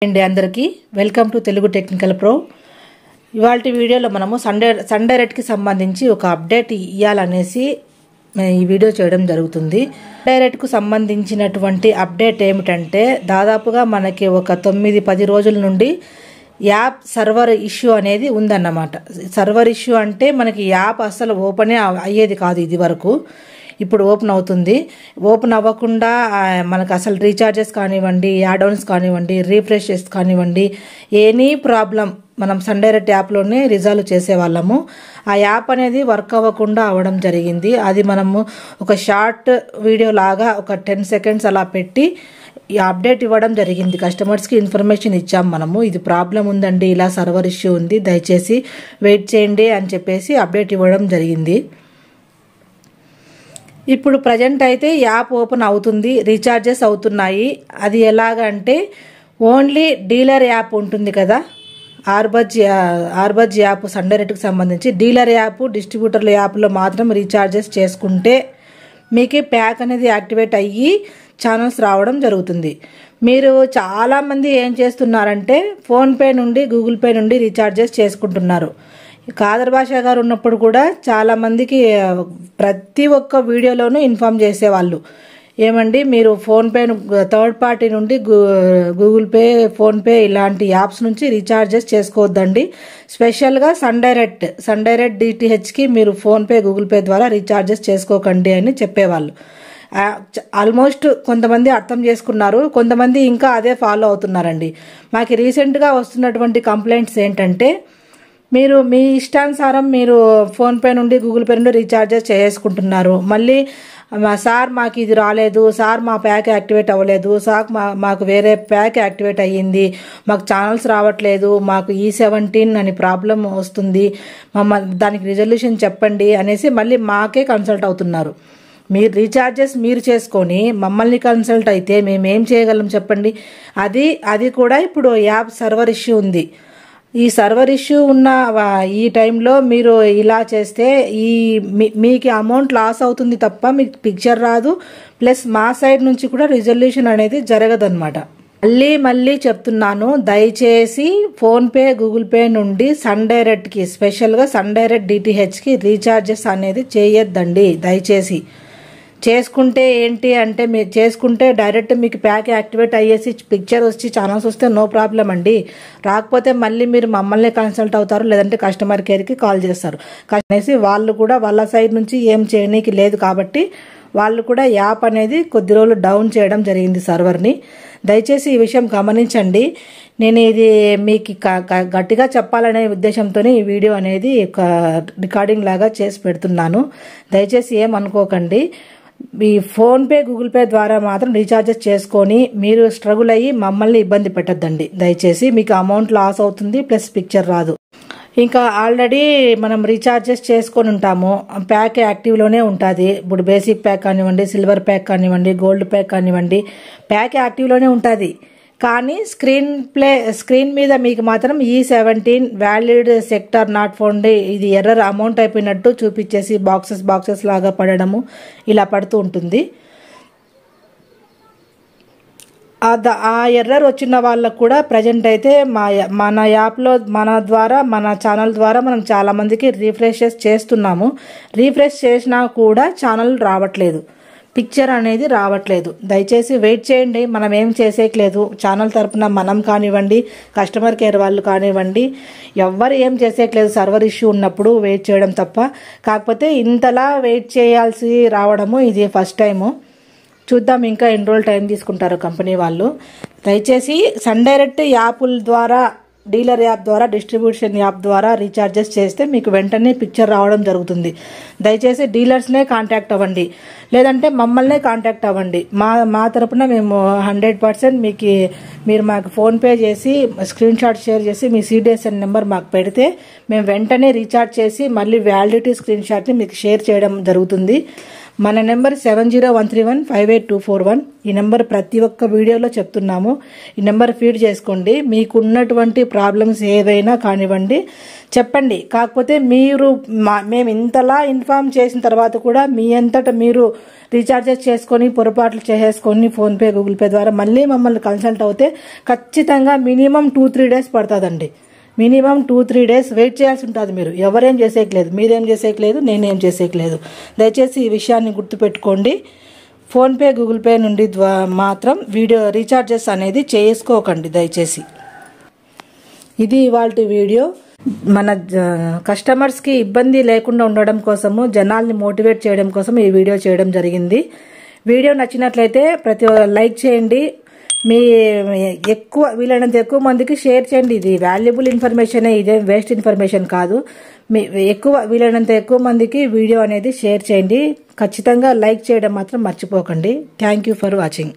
అండి అందరికీ welcome to Telugu technical pro. ఇవాల్టి వీడియోలో మనము సన్ డైరెక్ట్కి సంబంధించి ఒక అప్డేట్ ఇవ్వాలనేసి ఈ వీడియో చేయడం జరుగుతుంది. డైరెక్ట్కు సంబంధించినటువంటి అప్డేట్ ఏమిటంటే దాదాపుగా మనకి ఒక 9-10 రోజుల నుండి యాప్ సర్వర్ ఇష్యూ అనేది ఉందన్నమాట. సర్వర్ ఇష్యూ అంటే మనకి యాప్ అసలు ఓపెనే అయ్యేది కాదు ఇది వరకు. ఇప్పుడు ఓపెన్ అవుతుంది. ఓపెన్ అవ్వకుండా మనకు అసలు రీఛార్జెస్ కానివ్వండి, యాడ్ ఆన్స్ కానివ్వండి, రీఫ్రెషెస్ కానివ్వండి, ఎనీ ప్రాబ్లం మనం సన్ డైరెక్ట్ యాప్లోనే రిజాల్వ్ చేసేవాళ్ళము. ఆ యాప్ అనేది వర్క్ అవ్వకుండా అవ్వడం జరిగింది. అది మనము ఒక షార్ట్ వీడియో లాగా ఒక 10 సెకండ్స్ అలా పెట్టి ఈ అప్డేట్ ఇవ్వడం జరిగింది. కస్టమర్స్కి ఇన్ఫర్మేషన్ ఇచ్చాం మనము, ఇది ప్రాబ్లం ఉందండి, ఇలా సర్వర్ ఇష్యూ ఉంది, దయచేసి వెయిట్ చేయండి అని చెప్పేసి అప్డేట్ ఇవ్వడం జరిగింది. ఇప్పుడు ప్రజెంట్ అయితే యాప్ ఓపెన్ అవుతుంది, రీఛార్జెస్ అవుతున్నాయి. అది ఎలాగంటే ఓన్లీ డీలర్ యాప్ ఉంటుంది కదా, ఆర్బజ్ యాప్ సన్ డైరెక్ట్కి సంబంధించి డీలర్ యాప్, డిస్ట్రిబ్యూటర్ల యాప్లో మాత్రం రీఛార్జెస్ చేసుకుంటే మీకు ప్యాక్ అనేది యాక్టివేట్ అయ్యి ఛానల్స్ రావడం జరుగుతుంది. మీరు చాలామంది ఏం చేస్తున్నారంటే ఫోన్పే నుండి, గూగుల్ పే నుండి రీఛార్జెస్ చేసుకుంటున్నారు. కాదర్ భాషా గారు ఉన్నప్పుడు కూడా చాలామందికి ప్రతి ఒక్క వీడియోలోనూ ఇన్ఫామ్ చేసేవాళ్ళు, ఏమండి మీరు ఫోన్పే థర్డ్ పార్టీ నుండి గూగుల్ పే, ఫోన్పే ఇలాంటి యాప్స్ నుంచి రీఛార్జెస్ చేసుకోవద్దండి, స్పెషల్గా సన్ డైరెక్ట్ డిటిహెచ్కి మీరు ఫోన్పే, గూగుల్ పే ద్వారా రీఛార్జెస్ చేసుకోకండి అని చెప్పేవాళ్ళు. ఆల్మోస్ట్ కొంతమంది అర్థం చేసుకున్నారు, కొంతమంది ఇంకా అదే ఫాలో అవుతున్నారండి. మాకు రీసెంట్గా వస్తున్నటువంటి కంప్లైంట్స్ ఏంటంటే మీరు మీ ఇష్టానుసారం మీరు ఫోన్పే నుండి, గూగుల్ పే నుండి రీఛార్జెస్ చేసుకుంటున్నారు, మళ్ళీ సార్ మాకు ఇది రాలేదు, సార్ మా ప్యాక్ యాక్టివేట్ అవ్వలేదు, సార్ మాకు వేరే ప్యాక్ యాక్టివేట్ అయ్యింది, మాకు ఛానల్స్ రావట్లేదు, మాకు E17 అని ప్రాబ్లం వస్తుంది, దానికి రిజల్యూషన్ చెప్పండి అనేసి మళ్ళీ మాకే కన్సల్ట్ అవుతున్నారు. మీరు రీఛార్జెస్ మీరు చేసుకొని మమ్మల్ని కన్సల్ట్ అయితే మేమేం చేయగలం చెప్పండి. అది కూడా ఇప్పుడు యాప్ సర్వర్ ఇష్యూ ఉంది. ఈ సర్వర్ ఇష్యూ ఉన్న ఈ టైంలో మీరు ఇలా చేస్తే మీకు అమౌంట్ లాస్ అవుతుంది తప్ప మీకు పిక్చర్ రాదు, ప్లస్ మా సైడ్ నుంచి కూడా రిజల్యూషన్ అనేది జరగదన్నమాట. మళ్ళీ చెప్తున్నాను, దయచేసి ఫోన్పే, గూగుల్ పే నుండి సన్ డైరెక్ట్కి, స్పెషల్గా సన్ డైరెక్ట్ డిటిహెచ్కి రీఛార్జెస్ అనేది చేయొద్దండి. దయచేసి చేసుకుంటే ఏంటి అంటే, మీరు చేసుకుంటే డైరెక్ట్ మీకు ప్యాక్ యాక్టివేట్ అయ్యేసి పిక్చర్ వచ్చి ఛానల్స్ వస్తే నో ప్రాబ్లం అండి. రాకపోతే మళ్ళీ మీరు మమ్మల్ని కన్సల్ట్ అవుతారు, లేదంటే కస్టమర్ కేర్కి కాల్ చేస్తారు అనేసి వాళ్ళు కూడా వాళ్ళ సైడ్ నుంచి ఏం చేయనీకి లేదు కాబట్టి వాళ్ళు కూడా యాప్ అనేది కొద్ది రోజులు డౌన్ చేయడం జరిగింది సర్వర్ని. దయచేసి ఈ విషయం గమనించండి. నేను ఇది మీకు గట్టిగా చెప్పాలనే ఉద్దేశంతోనే ఈ వీడియో అనేది ఒక రికార్డింగ్ లాగా చేసి పెడుతున్నాను. దయచేసి ఏమనుకోకండి. ఈ ఫోన్పే, గూగుల్ పే ద్వారా మాత్రం రీఛార్జెస్ చేసుకొని మీరు స్ట్రగుల్ అయ్యి మమ్మల్ని ఇబ్బంది పెట్టద్దండి. దయచేసి మీకు అమౌంట్ లాస్ అవుతుంది, ప్లస్ పిక్చర్ రాదు. ఇంకా ఆల్రెడీ మనం రీఛార్జెస్ చేసుకొని ఉంటాము, ప్యాక్ యాక్టివ్లోనే ఉంటుంది. ఇప్పుడు బేసిక్ ప్యాక్ కానివ్వండి, సిల్వర్ ప్యాక్ కానివ్వండి, గోల్డ్ ప్యాక్ కానివ్వండి, ప్యాక్ యాక్టివ్లోనే ఉంటుంది. కానీ స్క్రీన్ మీద మీకు మాత్రం E17 valid sector not found, ఇది ఎర్రర్ అమౌంట్ అయిపోయినట్టు చూపించేసి బాక్సెస్ లాగా పడడము ఇలా పడుతూ ఉంటుంది. ఆ ఎర్రర్ వచ్చిన వాళ్ళకు కూడా ప్రజెంట్ అయితే మన యాప్లో మన ఛానల్ ద్వారా మనం చాలామందికి రీఫ్రెషెస్ చేస్తున్నాము. రీఫ్రెష్ చేసినా కూడా ఛానల్ రావట్లేదు, పిక్చర్ అనేది రావట్లేదు. దయచేసి వెయిట్ చేయండి, మనం ఏం చేసేయట్లేదు. ఛానల్ తరపున మనం కానివ్వండి, కస్టమర్ కేర్ వాళ్ళు కానివ్వండి, ఎవ్వరు ఏం చేసేయట్లేదు. సర్వర్ ఇష్యూ ఉన్నప్పుడు వెయిట్ చేయడం తప్ప. కాకపోతే ఇంతలా వెయిట్ చేయాల్సి రావడము ఇది ఫస్ట్ టైము. చూద్దాం ఇంకా ఎన్ని రోజులు టైం తీసుకుంటారు కంపెనీ వాళ్ళు. దయచేసి సన్ డైరెక్ట్ యాప్ల ద్వారా, డీలర్ యాప్ ద్వారా, డిస్ట్రిబ్యూషన్ యాప్ ద్వారా రీఛార్జెస్ చేస్తే మీకు వెంటనే పిక్చర్ రావడం జరుగుతుంది. దయచేసి డీలర్స్నే కాంటాక్ట్ అవ్వండి, లేదంటే మమ్మల్నే కాంటాక్ట్ అవ్వండి. మా తరపున మేము 100% మీరు మాకు ఫోన్పే చేసి స్క్రీన్ షాట్ షేర్ చేసి మీ CDSN నెంబర్ మాకు పెడితే మేము వెంటనే రీఛార్జ్ చేసి మళ్ళీ వ్యాలిడిటీ స్క్రీన్ షాట్ని మీకు షేర్ చేయడం జరుగుతుంది. మన నెంబర్ 7013158241. ఈ నెంబర్ ప్రతి ఒక్క వీడియోలో చెప్తున్నాము. ఈ నెంబర్ ఫీడ్ చేసుకోండి. మీకున్నటువంటి ప్రాబ్లమ్స్ ఏవైనా కానివ్వండి చెప్పండి. కాకపోతే మేము ఇంతలా ఇన్ఫార్మ్ చేసిన తర్వాత కూడా మీ అంతటా మీరు రీఛార్జెస్ చేసుకొని పొరపాట్లు చేసేసుకొని ఫోన్పే గూగుల్ పే ద్వారా మళ్ళీ మమ్మల్ని కన్సల్ట్ అవుతే ఖచ్చితంగా మినిమం 2-3 డేస్ పడుతుందండి. మినిమం 2-3 డేస్ వెయిట్ చేయాల్సి ఉంటుంది. మీరు ఎవరేం చేసేయట్లేదు, మీరేం చేసేయట్లేదు, నేనేం చేసేయట్లేదు. దయచేసి ఈ విషయాన్ని గుర్తుపెట్టుకోండి. ఫోన్పే గూగుల్ పే నుండి మాత్రం రీఛార్జెస్ అనేది చేసుకోకండి దయచేసి. ఇది ఇవాళ వీడియో. మన కస్టమర్స్కి ఇబ్బంది లేకుండా ఉండడం కోసము, జనాల్ని మోటివేట్ చేయడం కోసం ఈ వీడియో చేయడం జరిగింది. వీడియో నచ్చినట్లయితే లైక్ చేయండి. వీలైనంత ఎక్కువ మందికి షేర్ చేయండి. ఇది వాల్యుబుల్ ఇన్ఫర్మేషన్, ఇదేం వేస్ట్ ఇన్ఫర్మేషన్ కాదు. వీలైనంత ఎక్కువ మందికి వీడియో అనేది షేర్ చేయండి. ఖచ్చితంగా లైక్ చేయడం మాత్రం మర్చిపోకండి. Thank you for watching.